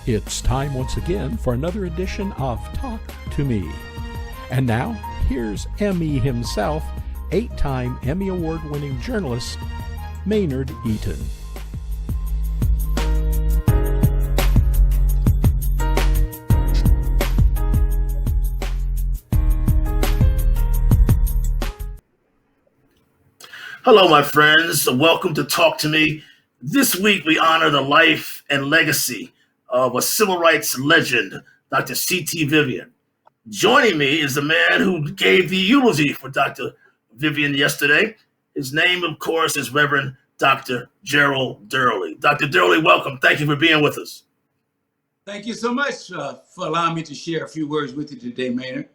It's time once again for another edition of Talk to Me. And now, here's Emmy himself, 8-time Emmy Award-winning journalist, Maynard Eaton. Hello, my friends. Welcome to Talk to Me. This week, we honor the life and legacy of a civil rights legend, Dr. C.T. Vivian. Joining me is the man who gave the eulogy for Dr. Vivian yesterday. His name, of course, is Reverend Dr. Gerald Durley. Dr. Durley, welcome. Thank you for being with us. Thank you so much for allowing me to share a few words with you today, Maynard.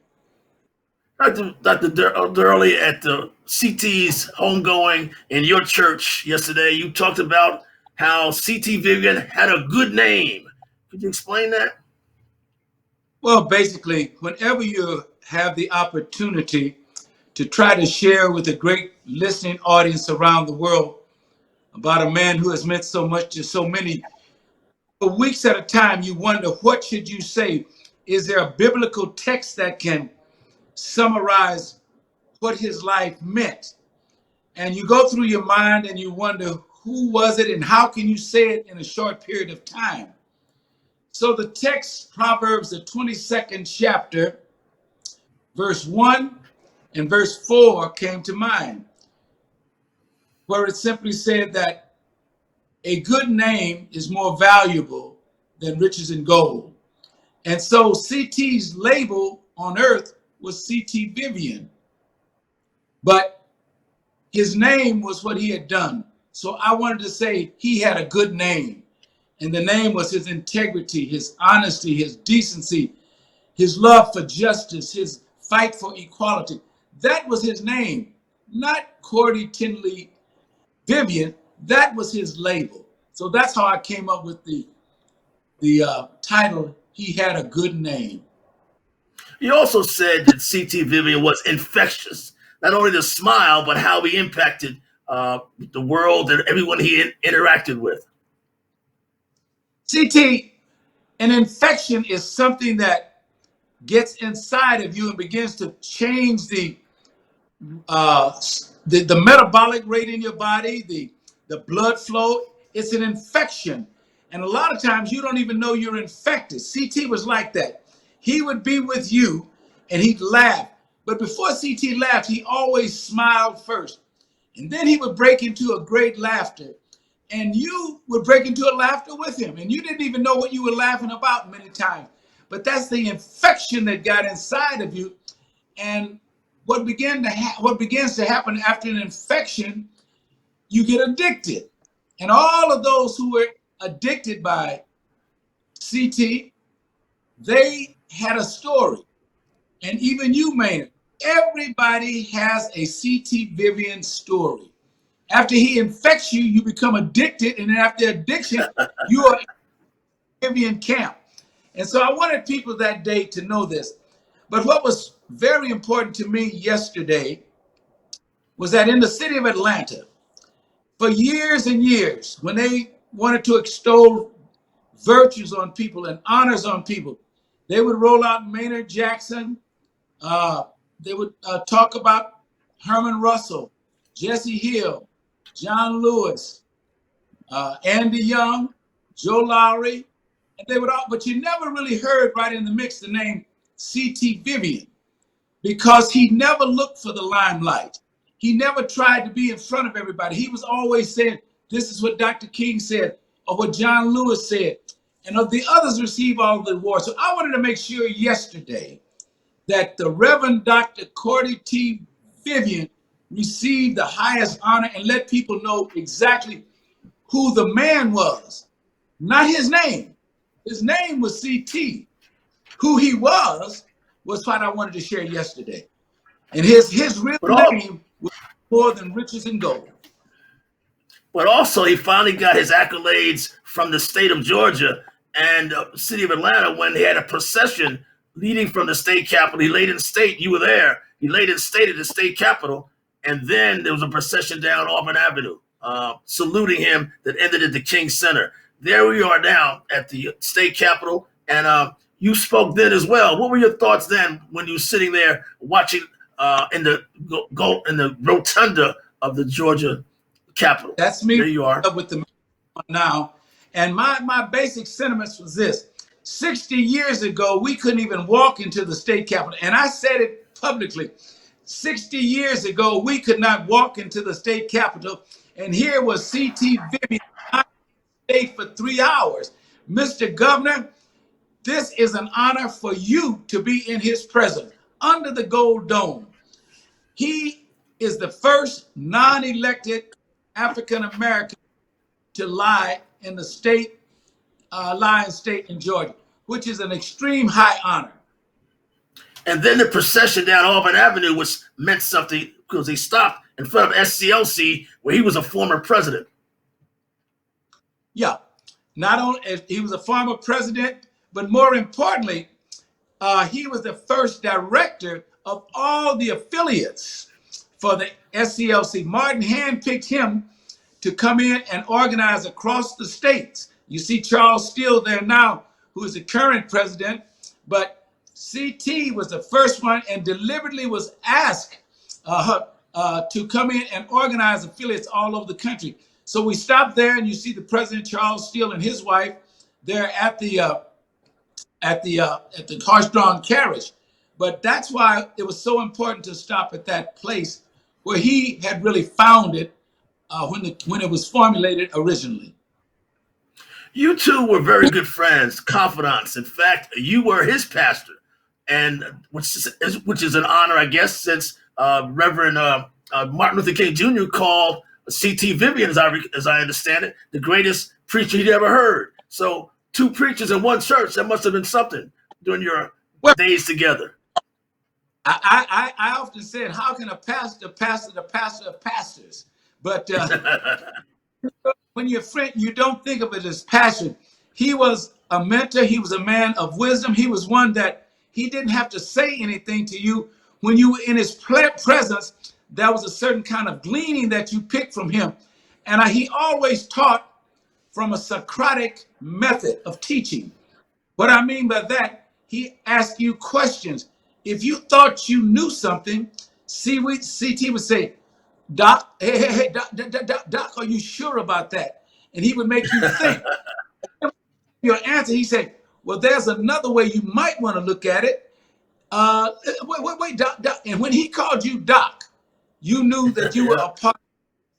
Dr. Durley, at the CT's homegoing in your church yesterday, you talked about how C.T. Vivian had a good name. Could you explain that? Well, basically, whenever you have the opportunity to try to share with a great listening audience around the world about a man who has meant so much to so many, for weeks at a time, you wonder, what should you say? Is there a biblical text that can summarize what his life meant? And you go through your mind and you wonder, who was it and how can you say it in a short period of time? So the text, Proverbs, the 22nd chapter, verse 1 and verse 4 came to mind, where it simply said that a good name is more valuable than riches and gold. And so CT's label on earth was C.T. Vivian, but his name was what he had done. So I wanted to say he had a good name, and the name was his integrity, his honesty, his decency, his love for justice, his fight for equality. That was his name, not Cordy Tinley Vivian. That was his label. So that's how I came up with the title, He Had a Good Name. You also said that C.T. Vivian was infectious, not only the smile, but how he impacted the world and everyone he interacted with. CT, an infection is something that gets inside of you and begins to change the metabolic rate in your body, the blood flow. It's an infection. And a lot of times you don't even know you're infected. CT was like that. He would be with you and he'd laugh. But before CT laughed, he always smiled first. And then he would break into a great laughter. And you would break into a laughter with him. And you didn't even know what you were laughing about many times. But that's the infection that got inside of you. And what begins to happen after an infection, you get addicted. And all of those who were addicted by CT, they had a story. And even you, Maynard, everybody has a C.T. Vivian story. After he infects you, you become addicted. And then after addiction, you are in Vivian camp. And so I wanted people that day to know this. But what was very important to me yesterday was that in the city of Atlanta, for years and years, when they wanted to extol virtues on people and honors on people, they would roll out Maynard Jackson. They would talk about Herman Russell, Jesse Hill, John Lewis, Andy Young, Joe Lowry, and they would all, but you never really heard right in the mix the name C.T. Vivian, because he never looked for the limelight. He never tried to be in front of everybody. He was always saying, this is what Dr. King said, or what John Lewis said, and of the others receive all the awards. So I wanted to make sure yesterday that the Reverend Dr. Cordy T. Vivian received the highest honor and let people know exactly who the man was, not his name. His name was C.T. Who he was what I wanted to share yesterday. And his real name was more than riches and gold. But also, he finally got his accolades from the state of Georgia and the city of Atlanta when they had a procession leading from the state capitol. He laid in state. You were there. He laid in state at the state capitol. And then there was a procession down Auburn Avenue saluting him that ended at the King Center. there we are now at the state capitol, and you spoke then as well. What were your thoughts then when you were sitting there watching in the rotunda of the Georgia Capitol? That's me. There you are. With the now, and my basic sentiments was this: 60 years ago, we couldn't even walk into the state capitol, and I said it publicly. 60 years ago, we could not walk into the state capitol, and here was C.T. Vivian stayed for 3 hours. Mr. Governor, this is an honor for you to be in his presence under the gold dome. He is the first non-elected African American to lie in the state, Lion State in Georgia, which is an extreme high honor. And then the procession down Auburn Avenue meant something because he stopped in front of SCLC, where he was a former president. Yeah, not only he was a former president, but more importantly, he was the first director of all the affiliates for the SCLC. Martin handpicked him to come in and organize across the states. You see Charles Steele there now, who is the current president, but CT was the first one and deliberately was asked to come in and organize affiliates all over the country. So we stopped there, and you see the President Charles Steele and his wife there at the horse-drawn carriage. But that's why it was so important to stop at that place where he had really founded when it was formulated originally. You two were very good friends, confidants. In fact, you were his pastor, and which is an honor, I guess, since Reverend Martin Luther King Jr. called C.T. Vivian, as I understand it, the greatest preacher he'd ever heard. So 2 preachers in one church, that must have been something during your days together. I often said, how can a pastor pastor the pastor of pastors? But when you're a friend, you don't think of it as passion. He was a mentor. He was a man of wisdom. He was one that he didn't have to say anything to you. When you were in his presence, there was a certain kind of gleaning that you picked from him. And he always taught from a Socratic method of teaching. What I mean by that, he asked you questions. If you thought you knew something, CT would say, Doc, hey, Doc, are you sure about that? And he would make you think. Your answer, he said, well, there's another way you might want to look at it. Wait, Doc. And when he called you Doc, you knew that you were a part of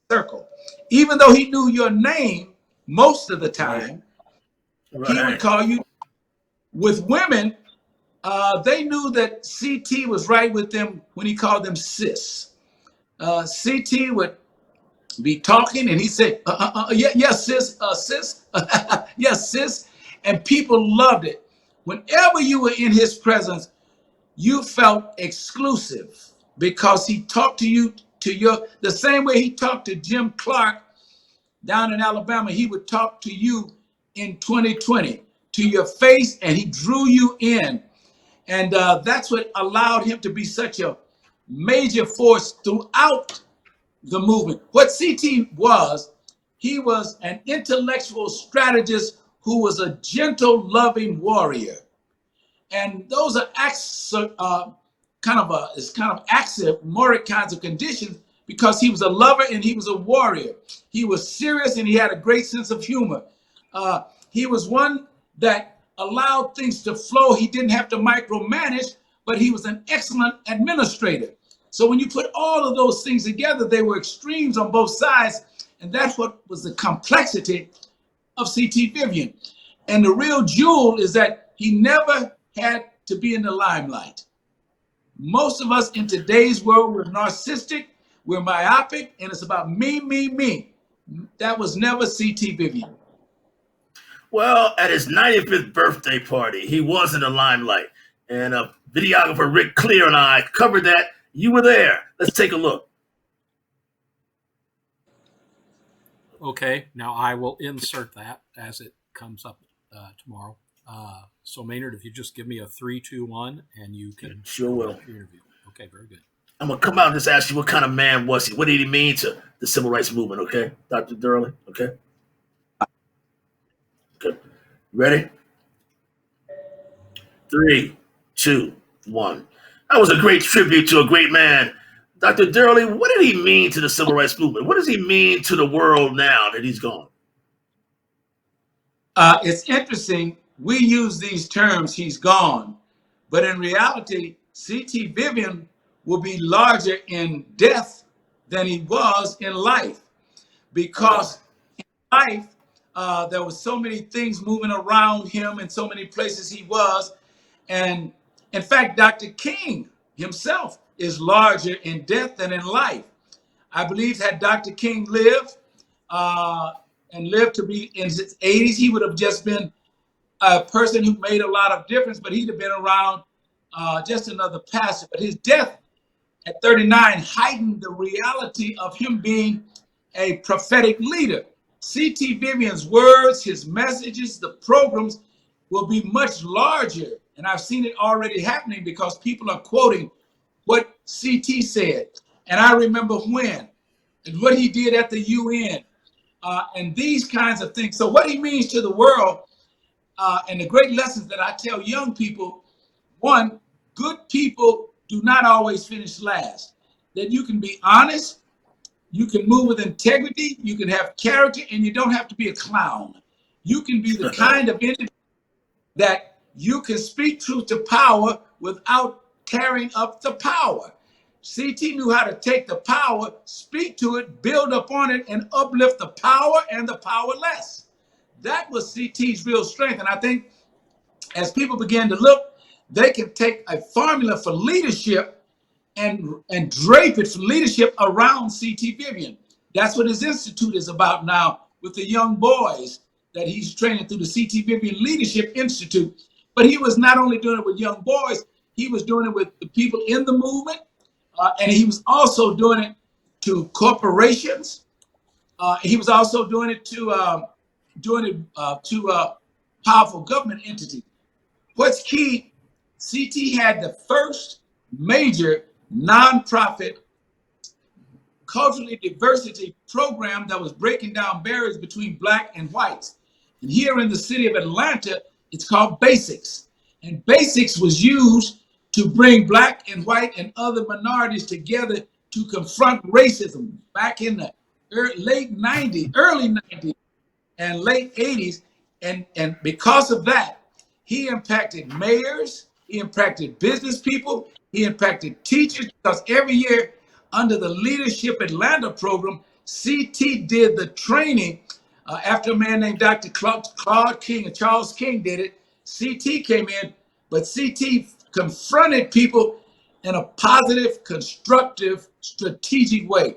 the circle. Even though he knew your name most of the time, he would call you. With women, they knew that CT was right with them when he called them sis. CT would be talking and he said, yes, sis, yes, sis. And people loved it. Whenever you were in his presence, you felt exclusive because he talked to you the same way he talked to Jim Clark down in Alabama. He would talk to you in 2020 to your face, and he drew you in. And that's what allowed him to be such a major force throughout the movement. What CT was, he was an intellectual strategist who was a gentle, loving warrior. And those are acts, kind of axiomatic kinds of conditions because he was a lover and he was a warrior. He was serious and he had a great sense of humor. He was one that allowed things to flow. He didn't have to micromanage, but he was an excellent administrator. So when you put all of those things together, they were extremes on both sides. And that's what was the complexity of C.T. Vivian. And the real jewel is that he never had to be in the limelight. Most of us in today's world, we're narcissistic, we're myopic, and it's about me, me, me. That was never C.T. Vivian. Well, at his 95th birthday party, he was in the limelight. And videographer Rick Clear and I covered that. You were there. Let's take a look. Okay, now I will insert that as it comes up tomorrow. So Maynard, if you just give me a 3, 2, 1, and you can sure will interview. Okay, very good. I'm gonna come out and just ask you what kind of man was he? What did he mean to the civil rights movement? Okay, Dr. Durley. Okay. Ready? 3, 2, 1. That was a great tribute to a great man. Dr. Durley, what did he mean to the civil rights movement? What does he mean to the world now that he's gone? It's interesting. We use these terms, he's gone. But in reality, C.T. Vivian will be larger in death than he was in life. Because in life, there was so many things moving around him and so many places he was. And in fact, Dr. King himself is larger in death than in life. I believe had Dr. King lived and lived to be in his 80s, he would have just been a person who made a lot of difference, but he'd have been around just another pastor. But his death at 39 heightened the reality of him being a prophetic leader. C.T. Vivian's words, his messages, the programs will be much larger. And I've seen it already happening because people are quoting what C.T. said. And I remember when and what he did at the UN and these kinds of things. So what he means to the world and the great lessons that I tell young people, one, good people do not always finish last. That you can be honest, you can move with integrity, you can have character, and you don't have to be a clown. You can be the kind of individual that you can speak truth to power without tearing up the power. CT knew how to take the power, speak to it, build upon it, and uplift the power and the powerless. That was CT's real strength. And I think as people begin to look, they can take a formula for leadership and drape it for leadership around C.T. Vivian. That's what his institute is about now with the young boys that he's training through the C.T. Vivian Leadership Institute. But he was not only doing it with young boys, he was doing it with the people in the movement, and he was also doing it to corporations. He was also doing it to powerful government entities. What's key, CT had the first major nonprofit culturally diversity program that was breaking down barriers between black and whites. And here in the city of Atlanta, it's called Basics. And Basics was used to bring black and white and other minorities together to confront racism back in the late 90s, early 90s and late 80s. And because of that, he impacted mayors, he impacted business people, he impacted teachers, because every year under the Leadership Atlanta program, CT did the training after a man named Dr. Claude King and Charles King did it. CT came in, but CT confronted people in a positive, constructive, strategic way.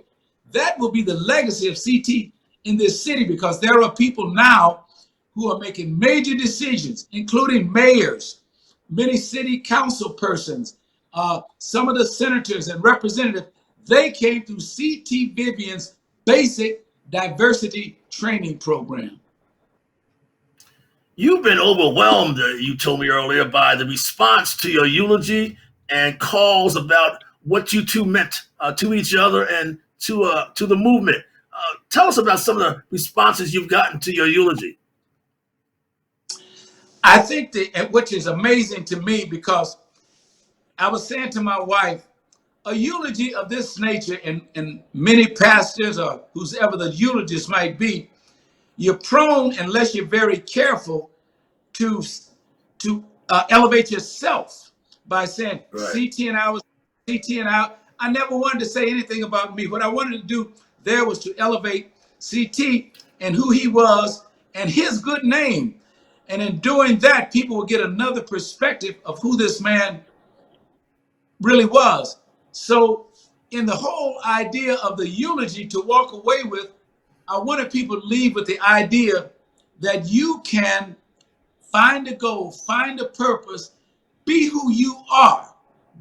That will be the legacy of CT in this city, because there are people now who are making major decisions, including mayors, many city council persons, some of the senators and representatives. They came through C.T. Vivian's basic diversity training program. You've been overwhelmed, you told me earlier, by the response to your eulogy and calls about what you two meant to each other and to the movement. Tell us about some of the responses you've gotten to your eulogy. I think that, which is amazing to me, because I was saying to my wife, a eulogy of this nature, and many pastors or whoever the eulogist might be, you're prone, unless you're very careful, to elevate yourself by saying, right. CT and I was CT and I never wanted to say anything about me. What I wanted to do there was to elevate CT and who he was and his good name. And in doing that, people will get another perspective of who this man really was. So in the whole idea of the eulogy to walk away with, I wanted people to leave with the idea that you can find a goal, find a purpose, be who you are.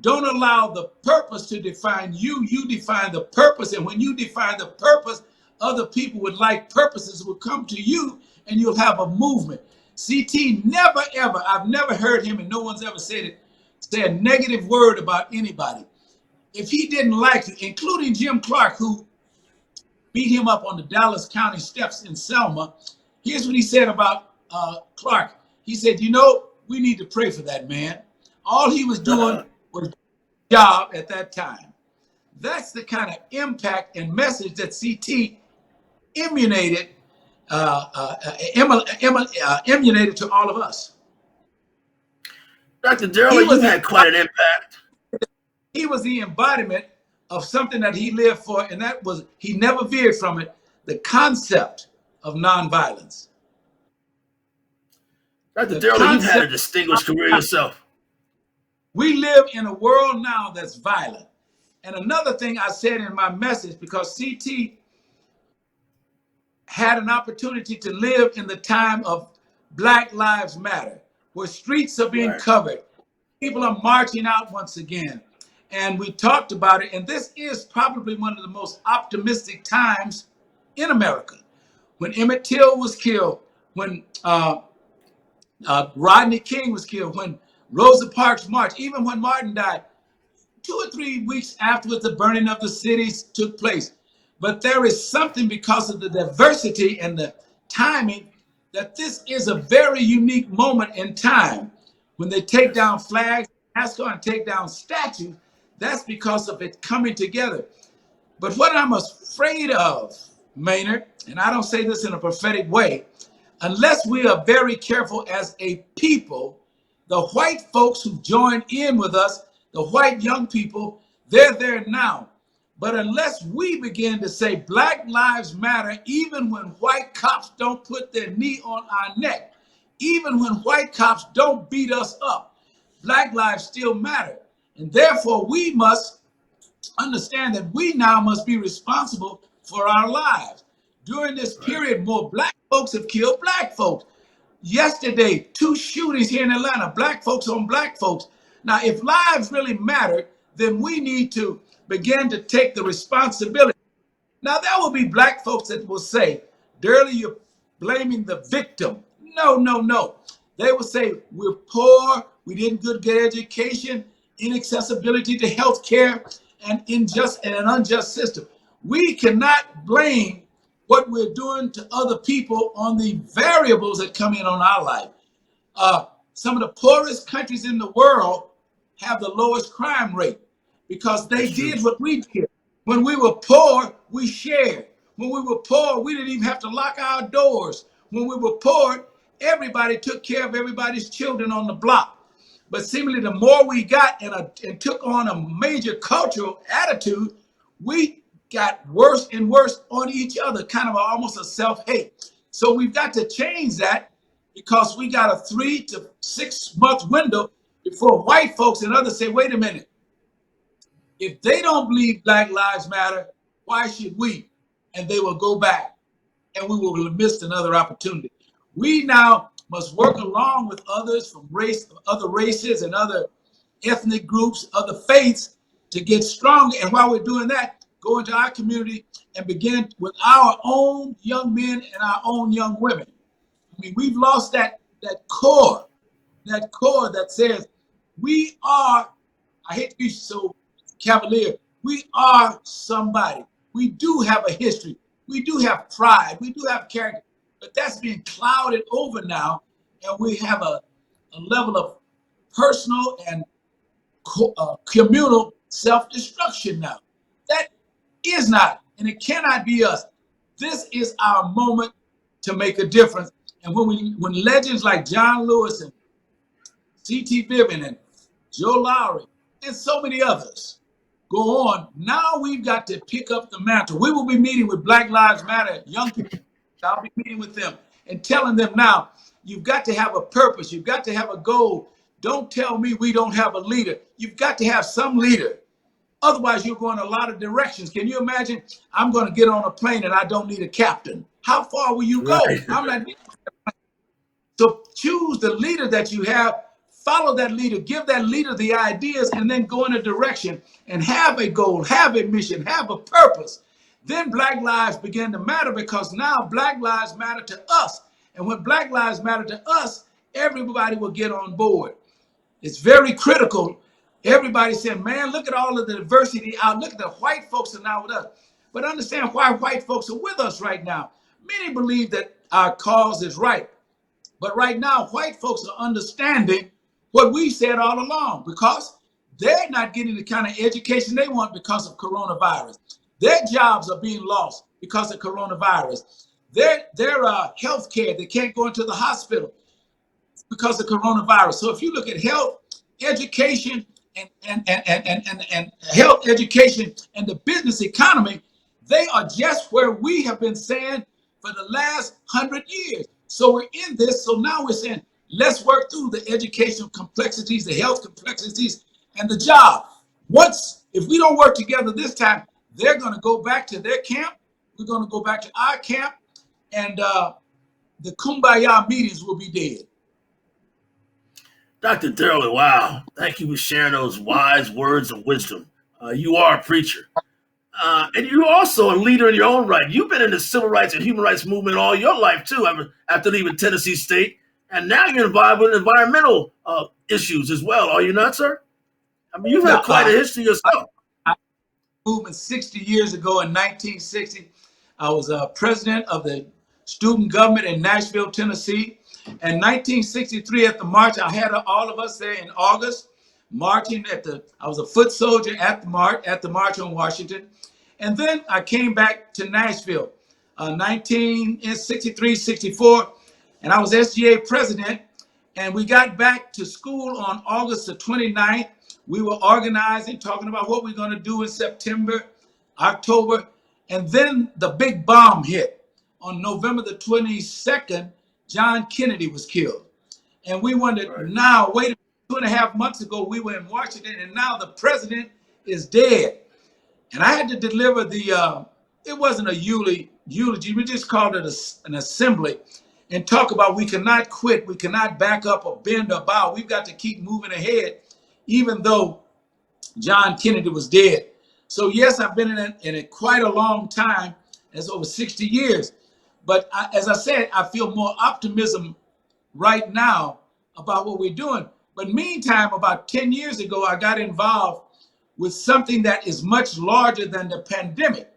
Don't allow the purpose to define you. You define the purpose. And when you define the purpose, other people with like purposes will come to you and you'll have a movement. CT never, ever, I've never heard him, and no one's ever said it, say a negative word about anybody. If he didn't like you, including Jim Clark, who beat him up on the Dallas County steps in Selma, here's what he said about Clark. He said, you know, we need to pray for that man. All he was doing was job at that time. That's the kind of impact and message that CT emulated, emulated to all of us. Dr. Durley, you had quite an impact. He was the embodiment of something that he lived for, and that was, he never veered from it, the concept of nonviolence. Dr. Durley, you've had a distinguished career yourself. We live in a world now that's violent. And another thing I said in my message, because CT had an opportunity to live in the time of Black Lives Matter, where streets are being covered. People are marching out once again. And we talked about it. And this is probably one of the most optimistic times in America. When Emmett Till was killed, when Rodney King was killed, when Rosa Parks marched, even when Martin died, 2 or 3 weeks afterwards, the burning of the cities took place. But there is something, because of the diversity and the timing, that this is a very unique moment in time. When they take down flags, and take down statues, that's because of it coming together. But what I'm afraid of, Maynard, and I don't say this in a prophetic way, unless we are very careful as a people, the white folks who joined in with us, the white young people, they're there now. But unless we begin to say Black Lives Matter, even when white cops don't put their knee on our neck, even when white cops don't beat us up, Black lives still matter. And therefore, we must understand that we now must be responsible for our lives. During this period, more Black folks have killed Black folks. Yesterday, 2 shootings here in Atlanta, Black folks on Black folks. Now, if lives really matter, then we need to begin to take the responsibility. Now, there will be Black folks that will say, Durley, you're blaming the victim. No, no, no. They will say, we're poor, we didn't get education, inaccessibility to health care, and an unjust system. We cannot blame what we're doing to other people on the variables that come in on our life. Some of the poorest countries in the world have the lowest crime rate because they did what we did. When we were poor, we shared. When we were poor, we didn't even have to lock our doors. When we were poor, everybody took care of everybody's children on the block. But seemingly the more we got and took on a major cultural attitude, we got worse and worse on each other, kind of almost a self-hate. So we've got to change that, because we got a 3 to 6 month window before white folks and others say, wait a minute, if they don't believe Black Lives Matter, why should we? And they will go back, and we will have missed another opportunity. We now must work along with others from other races and other ethnic groups, other faiths, to get stronger. And while we're doing that, go into our community and begin with our own young men and our own young women. I mean, we've lost that core that says we are, I hate to be so cavalier, we are somebody. We do have a history. We do have pride. We do have character. But that's being clouded over now, and we have a level of personal and communal self-destruction now. That is not, and it cannot be us. This is our moment to make a difference. And when legends like John Lewis and C.T. Vivian and Joe Lowry and so many others go on, now we've got to pick up the mantle. We will be meeting with Black Lives Matter young people. I'll be meeting with them and telling them now, you've got to have a purpose. You've got to have a goal. Don't tell me we don't have a leader. You've got to have some leader. Otherwise, you're going a lot of directions. Can you imagine? I'm going to get on a plane and I don't need a captain. How far will you go? Right. I'm not. So choose the leader that you have. Follow that leader. Give that leader the ideas, and then go in a direction and have a goal, have a mission, have a purpose. Then Black lives begin to matter, because now Black lives matter to us. And when Black lives matter to us, everybody will get on board. It's very critical. Everybody saying, man, look at all of the diversity out. Look at the white folks are now with us. But understand why white folks are with us right now. Many believe that our cause is right. But right now, white folks are understanding what we said all along because they're not getting the kind of education they want because of coronavirus. Their jobs are being lost because of coronavirus. Their health care, they can't go into the hospital because of coronavirus. So if you look at health, education, and health education and the business economy, they are just where we have been saying for the last 100 years. So we're in this. So now we're saying, let's work through the educational complexities, the health complexities, and the job. Once, if we don't work together this time, they're going to go back to their camp. We're going to go back to our camp, and the kumbaya meetings will be dead. Dr. Durley, wow. Thank you for sharing those wise words of wisdom. You are a preacher. And you're also a leader in your own right. You've been in the civil rights and human rights movement all your life, too, after leaving Tennessee State. And now you're involved with environmental issues as well, are you not, sir? I mean, you've had Yeah, quite a history yourself. I movement 60 years ago in 1960. I was president of the student government in Nashville, Tennessee. In 1963, at the march, I had all of us there in August, marching I was a foot soldier at the march on Washington. And then I came back to Nashville, 1963, 64, and I was SGA president. And we got back to school on August the 29th. We were organizing, talking about what we're going to do in September, October. And then the big bomb hit. On November the 22nd, John Kennedy was killed. And we wondered, Right. now, wait a minute, 2.5 months ago, we were in Washington, and now the president is dead. And I had to deliver it wasn't a eulogy, we just called it an assembly, and talk about we cannot quit, we cannot back up or bend or bow. We've got to keep moving ahead, even though John Kennedy was dead. So yes, I've been in it quite a long time. It's over 60 years. But as I said, I feel more optimism right now about what we're doing. But meantime, about 10 years ago, I got involved with something that is much larger than the pandemic.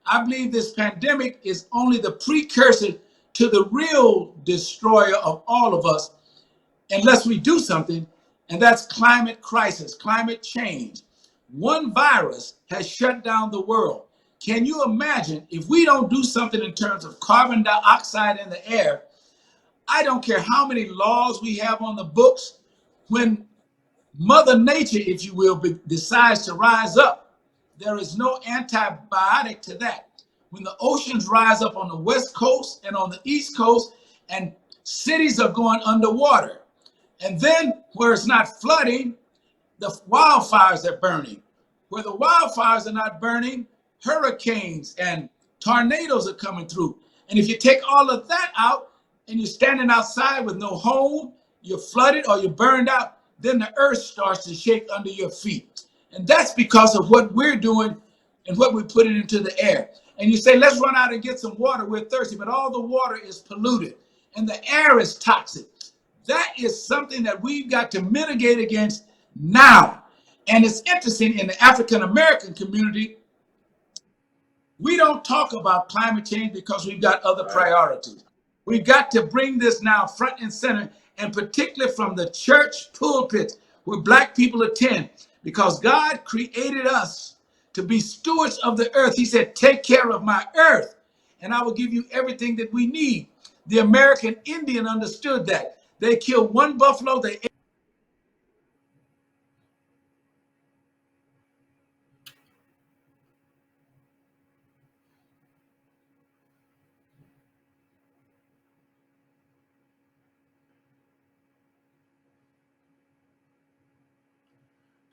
I believe this pandemic is only the precursor to the real destroyer of all of us unless we do something, and that's climate crisis, climate change. One virus has shut down the world. Can you imagine if we don't do something in terms of carbon dioxide in the air? I don't care how many laws we have on the books, when Mother Nature, if you will, decides to rise up, there is no antibiotic to that. When the oceans rise up on the West Coast and on the East Coast, and cities are going underwater, and then where it's not flooding, the wildfires are burning. Where the wildfires are not burning, hurricanes and tornadoes are coming through. And if you take all of that out and you're standing outside with no home, you're flooded or you're burned out, then the earth starts to shake under your feet. And that's because of what we're doing and what we're putting into the air. And you say, let's run out and get some water. We're thirsty, but all the water is polluted and the air is toxic. That is something that we've got to mitigate against now. And it's interesting, in the African American community, we don't talk about climate change because we've got other priorities. We've got to bring this now front and center, and particularly from the church pulpits where Black people attend, because God created us to be stewards of the earth. He said, take care of my earth, and I will give you everything that we need. The American Indian understood that. They killed one buffalo, they ate.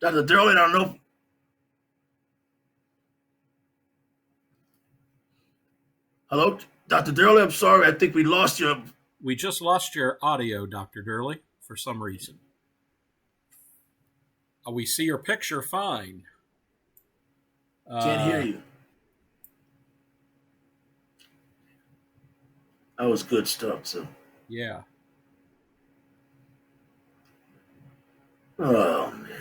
Dr. Durley, I don't know. Hello? Dr. Durley, I'm sorry. I think we lost you. We just lost your audio, Dr. Durley, for some reason. We see your picture fine. Can't hear you. That was good stuff. So, Yeah. oh man.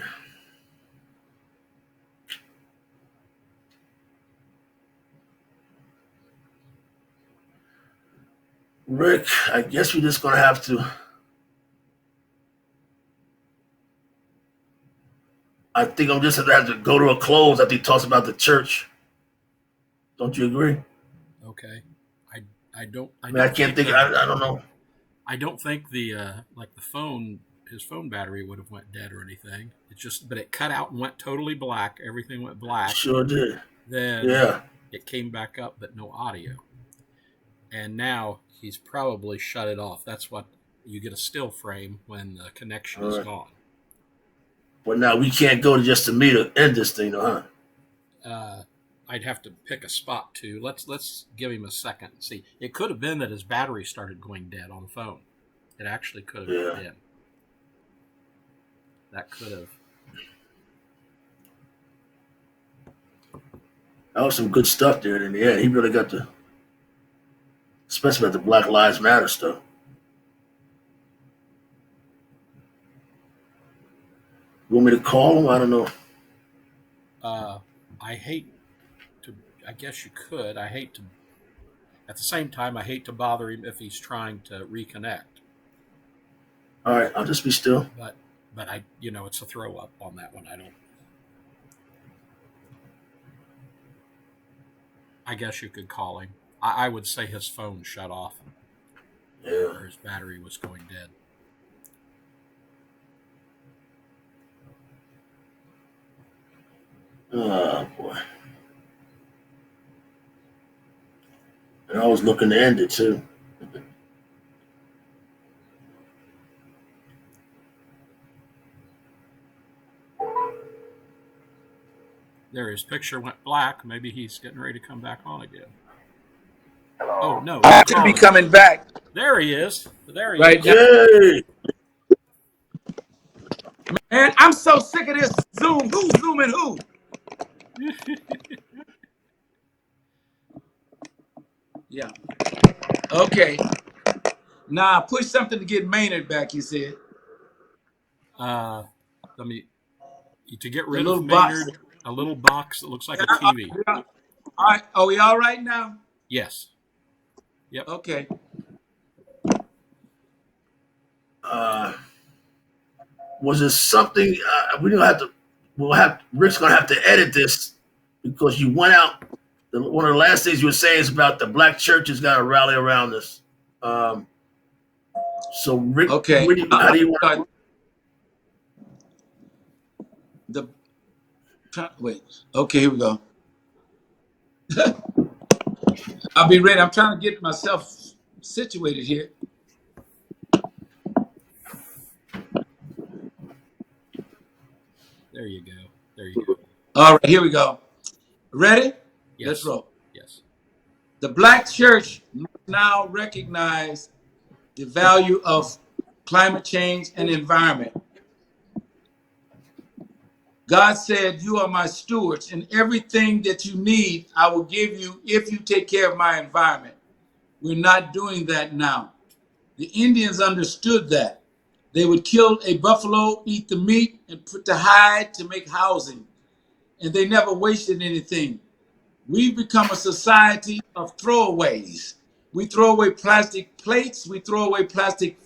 Rick, I guess we're just going to have to. I think I'm just going to have to go to a close after he talks about the church. Don't you agree? Okay. I don't. I mean, I can't think. I don't know. I don't think the like the phone. His phone battery would have went dead or anything. It just, but it cut out and went totally black. Everything went black. Sure did. Then Yeah. It came back up, but no audio. And now he's probably shut it off. That's what you get, a still frame when the connection is gone. But now we can't go to just to me to end this thing, huh? I'd have to pick a spot too. Let's give him a second and see. It could have been that his battery started going dead on the phone. It actually could have been. That could have. That was some good stuff there in the end. He really got the, especially about the Black Lives Matter stuff. You want me to call him? I don't know. I hate to. I guess you could. I hate to. At the same time, I hate to bother him if he's trying to reconnect. All right, I'll just be still. But I, it's a throw up on that one. I guess you could call him. I would say his phone shut off. Yeah. Or his battery was going dead. Oh, boy. And I was looking to end it, too. There, his picture went black. Maybe he's getting ready to come back on again. Oh, no. I should be coming back. There he is. There he is. Yay! Man, I'm so sick of this Zoom. Who's zooming who? Yeah. Okay. Now push something to get Maynard back, you said. Let me, to get rid of Maynard, a little box that looks like a TV. All right. Are we all right now? Yes. Yep. Okay. Was it something we don't have to? Rick's gonna have to edit this because you went out. One of the last things you were saying is about the black churches got to rally around this. So Rick, okay. How do you want? Wait. Okay, here we go. I'll be ready. I'm trying to get myself situated here. There you go. There you go. All right, here we go. Ready? Yes. Let's roll. Yes. The black church must now recognize the value of climate change and environment. God said, "You are my stewards, and everything that you need, I will give you if you take care of my environment." We're not doing that now. The Indians understood that. They would kill a buffalo, eat the meat, and put the hide to make housing. And they never wasted anything. We've become a society of throwaways. We throw away plastic plates. We throw away plastic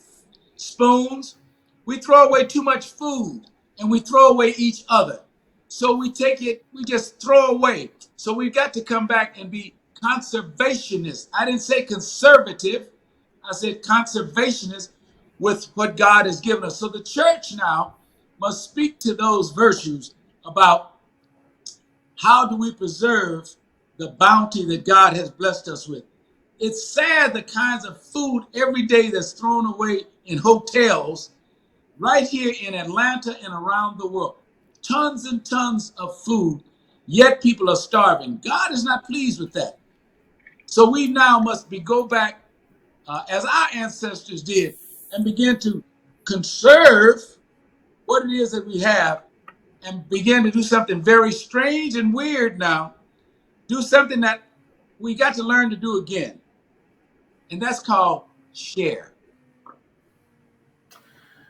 spoons. We throw away too much food, and we throw away each other. So we take it, we just throw away. So we've got to come back and be conservationists. I didn't say conservative. I said conservationists with what God has given us. So the church now must speak to those virtues about how do we preserve the bounty that God has blessed us with. It's sad the kinds of food every day that's thrown away in hotels right here in Atlanta and around the world. Tons and tons of food, yet people are starving. God is not pleased with that. So we now must go back as our ancestors did and begin to conserve what it is that we have and begin to do something very strange and weird now. Do something that we got to learn to do again. And that's called share.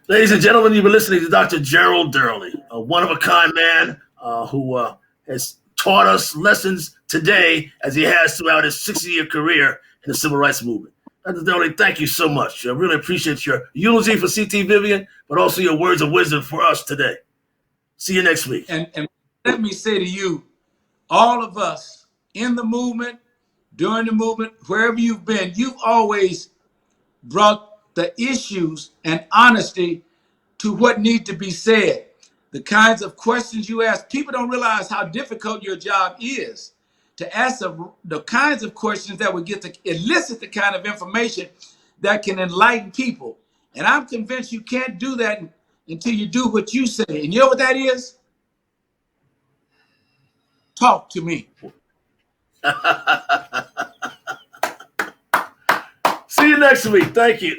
Ladies and gentlemen, you've been listening to Dr. Gerald Durley, a one-of-a-kind man who has taught us lessons today as he has throughout his 60-year career in the civil rights movement. Dr. Durley, thank you so much. I really appreciate your eulogy for CT Vivian, but also your words of wisdom for us today. See you next week. And let me say to you, all of us in the movement, during the movement, wherever you've been, you've always brought the issues and honesty to what needs to be said. The kinds of questions you ask, people don't realize how difficult your job is to ask the kinds of questions that would get to elicit the kind of information that can enlighten people. And I'm convinced you can't do that until you do what you say. And you know what that is? Talk to me. See you next week. Thank you.